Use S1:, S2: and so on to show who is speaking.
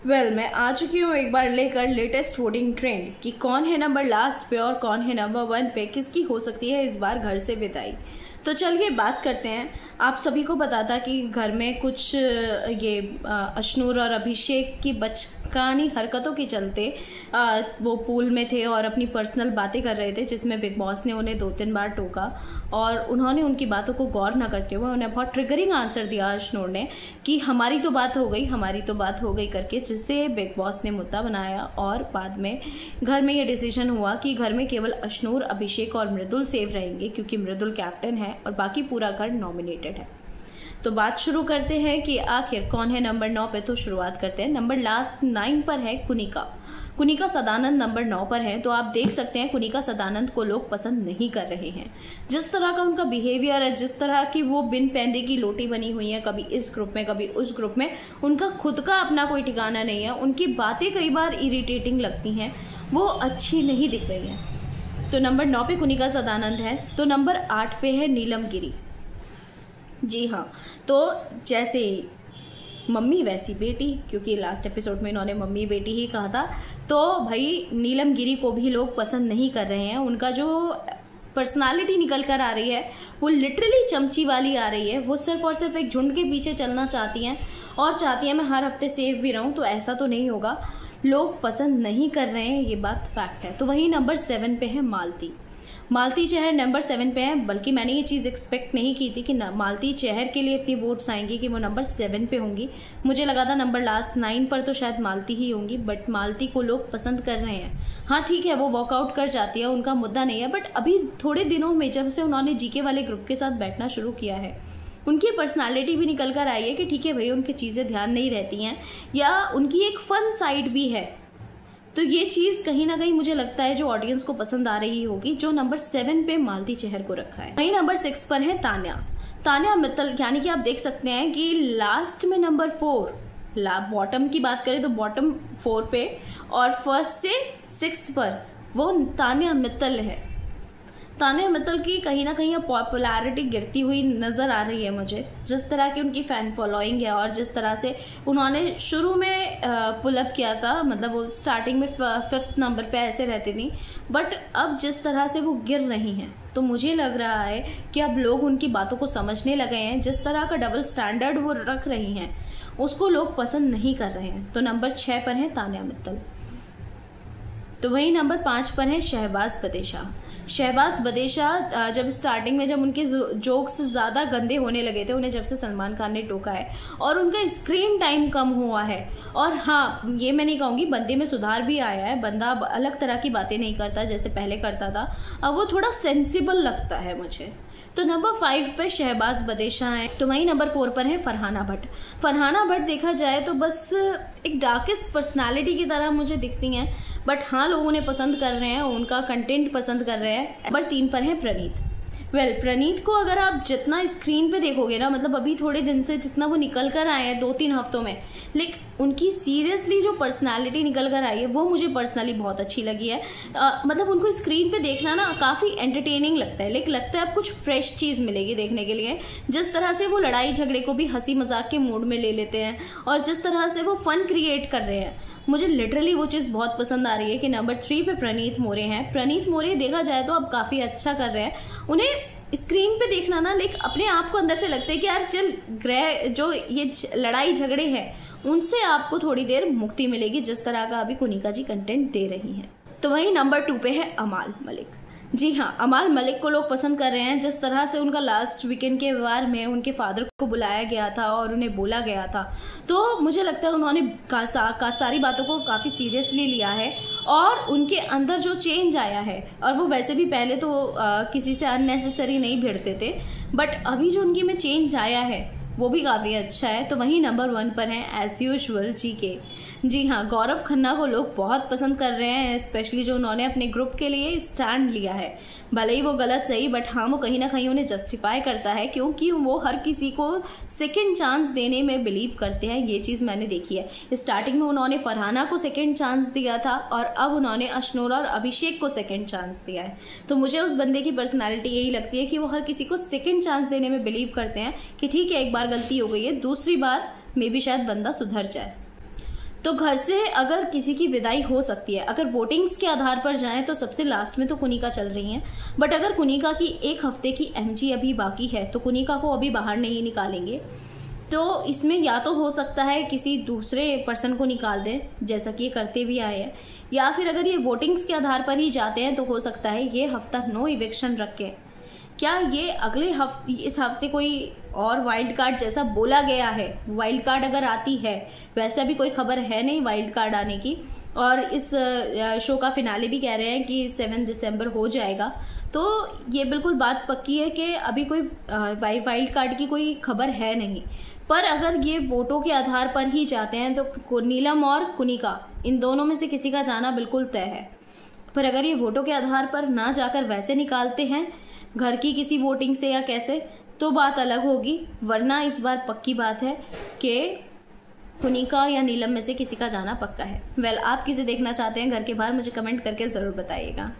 S1: मैं आ चुकी हूँ एक बार लेकर लेटेस्ट वोटिंग ट्रेंड कि कौन है नंबर लास्ट पे और कौन है नंबर 1 पे, किसकी हो सकती है इस बार घर से विदाई। तो चलिए बात करते हैं। आप सभी को पता था कि घर में कुछ ये अशनूर और अभिषेक की बचकानी हरकतों के चलते वो पूल में थे और अपनी पर्सनल बातें कर रहे थे, जिसमें बिग बॉस ने उन्हें 2-3 बार टोका और उन्होंने उनकी बातों को गौर न करते हुए उन्हें बहुत ट्रिगरिंग आंसर दिया अशनूर ने कि हमारी तो बात हो गई करके, जिससे बिग बॉस ने मुद्दा बनाया और बाद में घर में ये डिसीजन हुआ कि घर में केवल अशनूर, अभिषेक और मृदुल सेव रहेंगे क्योंकि मृदुल कैप्टन है और बाकी पूरा घर नॉमिनेटेड है। तो बात शुरू करते हैं कि आखिर कौन है नंबर 9 पे। तो शुरुआत करते हैं। नंबर लास्ट 9 पर है कुनिका सदानंद नंबर 9 पर है। तो आप देख सकते हैं कुनिका सदानंद को लोग पसंद नहीं कर रहे हैं। जिस तरह का उनका बिहेवियर है, जिस तरह की वो बिन पैंदे की लोटी बनी हुई है, कभी इस ग्रुप में कभी उस ग्रुप में, उनका खुद का अपना कोई ठिकाना नहीं है। उनकी बातें कई बार इरिटेटिंग लगती हैं, वो अच्छी नहीं दिख रही हैं। तो नंबर 9 पे कुनिका सदानंद है। तो नंबर 8 पे है नीलम गिरी। जी हाँ, तो जैसे मम्मी वैसी बेटी, क्योंकि लास्ट एपिसोड में इन्होंने मम्मी बेटी ही कहा था। तो भाई नीलम गिरी को भी लोग पसंद नहीं कर रहे हैं। उनका जो पर्सनालिटी निकल कर आ रही है वो लिटरली चमची वाली आ रही है। वो सिर्फ और सिर्फ एक झुंड के पीछे चलना चाहती हैं और चाहती हैं मैं हर हफ्ते सेफ भी रहूं। तो ऐसा तो नहीं होगा, लोग पसंद नहीं कर रहे हैं, ये बात फैक्ट है। तो वहीं नंबर 7 पे है मालती चहर नंबर 7 पे है। बल्कि मैंने ये चीज़ एक्सपेक्ट नहीं की थी कि मालती चहर के लिए इतनी वोट्स आएंगी कि वो नंबर 7 पे होंगी। मुझे लगा था नंबर लास्ट 9 पर तो शायद मालती ही होंगी, बट मालती को लोग पसंद कर रहे हैं। हाँ ठीक है, वो वॉकआउट कर जाती है, उनका मुद्दा नहीं है, बट अभी थोड़े दिनों में जब से उन्होंने जीके वाले ग्रुप के साथ बैठना शुरू किया है, उनकी पर्सनालिटी भी निकल कर आई है कि ठीक है भाई, उनकी चीज़ें ध्यान नहीं रहती हैं या उनकी एक फन साइड भी है। तो ये चीज़ कहीं ना कहीं मुझे लगता है जो ऑडियंस को पसंद आ रही होगी, जो नंबर 7 पे मालती चहर को रखा है। वहीं नंबर 6 पर है तान्या मित्तल। यानी कि आप देख सकते हैं कि लास्ट में नंबर 4 बॉटम की बात करें तो बॉटम 4 पे और फर्स्ट से 6 पर वो तान्या मित्तल है। तान्या मित्तल की कहीं ना कहीं अब पॉपुलैरिटी गिरती हुई नज़र आ रही है मुझे, जिस तरह की उनकी फ़ैन फॉलोइंग है और जिस तरह से उन्होंने शुरू में पुलअप किया था, मतलब वो स्टार्टिंग में 5th नंबर पे ऐसे रहती थी, बट अब जिस तरह से वो गिर रही हैं तो मुझे लग रहा है कि अब लोग उनकी बातों को समझने लगे हैं। जिस तरह का डबल स्टैंडर्ड वो रख रही हैं उसको लोग पसंद नहीं कर रहे हैं। तो नंबर 6 पर है तान्या मित्तल। तो वहीं नंबर 5 पर है शहबाज बदेशा। जब स्टार्टिंग में जब उनके जोक्स ज़्यादा गंदे होने लगे थे, उन्हें जब से सलमान खान ने टोका है और उनका स्क्रीन टाइम कम हुआ है, और हाँ ये मैं नहीं कहूँगी, बंदे में सुधार भी आया है। बंदा अब अलग तरह की बातें नहीं करता जैसे पहले करता था, अब वो थोड़ा सेंसिबल लगता है मुझे। तो नंबर 5 पे शहबाज बदेशा है। तो वहीं नंबर 4 पर है फरहाना भट्ट। देखा जाए तो बस एक डार्केस्ट पर्सनालिटी की तरह मुझे दिखती हैं, बट हाँ लोग उन्हें पसंद कर रहे हैं, उनका कंटेंट पसंद कर रहे हैं। नंबर 3 पर है प्रणीत। प्रणीत को अगर आप जितना स्क्रीन पे देखोगे ना, मतलब अभी थोड़े दिन से जितना वो निकल कर आए हैं 2-3 हफ्तों में, लेकिन उनकी सीरियसली जो पर्सनालिटी निकल कर आई है वो मुझे पर्सनली बहुत अच्छी लगी है। मतलब उनको स्क्रीन पे देखना ना काफ़ी एंटरटेनिंग लगता है, लेकिन लगता है अब कुछ फ्रेश चीज़ मिलेगी देखने के लिए। जिस तरह से वो लड़ाई झगड़े को भी हंसी मजाक के मूड में ले लेते हैं और जिस तरह से वो फन क्रिएट कर रहे हैं, मुझे लिटरली वो चीज़ बहुत पसंद आ रही है। कि नंबर 3 पे प्रणीत मोरे हैं। प्रणीत मोरे देखा जाए तो अब काफ़ी अच्छा कर रहे हैं। उन्हें स्क्रीन पे देखना ना, लेकिन अपने आप को अंदर से लगता है कि यार चल ग्रह जो ये लड़ाई झगड़े हैं उनसे आपको थोड़ी देर मुक्ति मिलेगी, जिस तरह का अभी कुनिका जी कंटेंट दे रही हैं। तो वहीं नंबर 2 पे है अमाल मलिक। जी हाँ, अमाल मलिक को लोग पसंद कर रहे हैं। जिस तरह से उनका लास्ट वीकेंड के वार में उनके फादर को बुलाया गया था और उन्हें बोला गया था, तो मुझे लगता है उन्होंने सारी बातों को काफ़ी सीरियसली लिया है और उनके अंदर जो चेंज आया है, और वो वैसे भी पहले तो किसी से अननेसेसरी नहीं भिड़ते थे, बट अभी जो उनकी में चेंज आया है वो भी काफ़ी अच्छा है। तो वहीं नंबर 1 पर हैं एज यूजुअल जीके। जी हाँ, गौरव खन्ना को लोग बहुत पसंद कर रहे हैं, स्पेशली जो उन्होंने अपने ग्रुप के लिए स्टैंड लिया है। भले ही वो गलत सही, बट हाँ वो कहीं ना कहीं उन्हें जस्टिफाई करता है, क्योंकि वो हर किसी को सेकंड चांस देने में बिलीव करते हैं। ये चीज़ मैंने देखी है। स्टार्टिंग में उन्होंने फरहाना को सेकंड चांस दिया था और अब उन्होंने अशनूर और अभिषेक को सेकंड चांस दिया है। तो मुझे उस बंदे की पर्सनैलिटी यही लगती है कि वो हर किसी को सेकंड चांस देने में बिलीव करते हैं कि ठीक है एक बार गलती हो गई है, दूसरी बार मे बी शायद बंदा सुधर जाए। तो घर से अगर किसी की विदाई हो सकती है, अगर वोटिंग्स के आधार पर जाएं तो सबसे लास्ट में तो कुनिका चल रही हैं, बट अगर कुनिका की 1 हफ्ते की एमजी अभी बाकी है तो कुनिका को अभी बाहर नहीं निकालेंगे। तो इसमें या तो हो सकता है किसी दूसरे पर्सन को निकाल दें, जैसा कि ये करते भी आए हैं, या फिर अगर ये वोटिंग्स के आधार पर ही जाते हैं तो हो सकता है ये हफ्ता नो इविक्शन रखें। क्या ये अगले हफ्ते, इस हफ्ते कोई और वाइल्ड कार्ड जैसा बोला गया है, वाइल्ड कार्ड अगर आती है, वैसे अभी कोई खबर है नहीं वाइल्ड कार्ड आने की, और इस शो का फिनाले भी कह रहे हैं कि 7 दिसंबर हो जाएगा। तो ये बिल्कुल बात पक्की है कि अभी कोई वाइल्ड कार्ड की कोई खबर है नहीं। पर अगर ये वोटों के आधार पर ही जाते हैं तो नीलम और कुनिका इन दोनों में से किसी का जाना बिल्कुल तय है। पर अगर ये वोटों के आधार पर ना जाकर वैसे निकालते हैं घर की किसी वोटिंग से या कैसे, तो बात अलग होगी, वरना इस बार पक्की बात है कि कुनिका या नीलम में से किसी का जाना पक्का है। आप किसे देखना चाहते हैं घर के बाहर, मुझे कमेंट करके ज़रूर बताइएगा।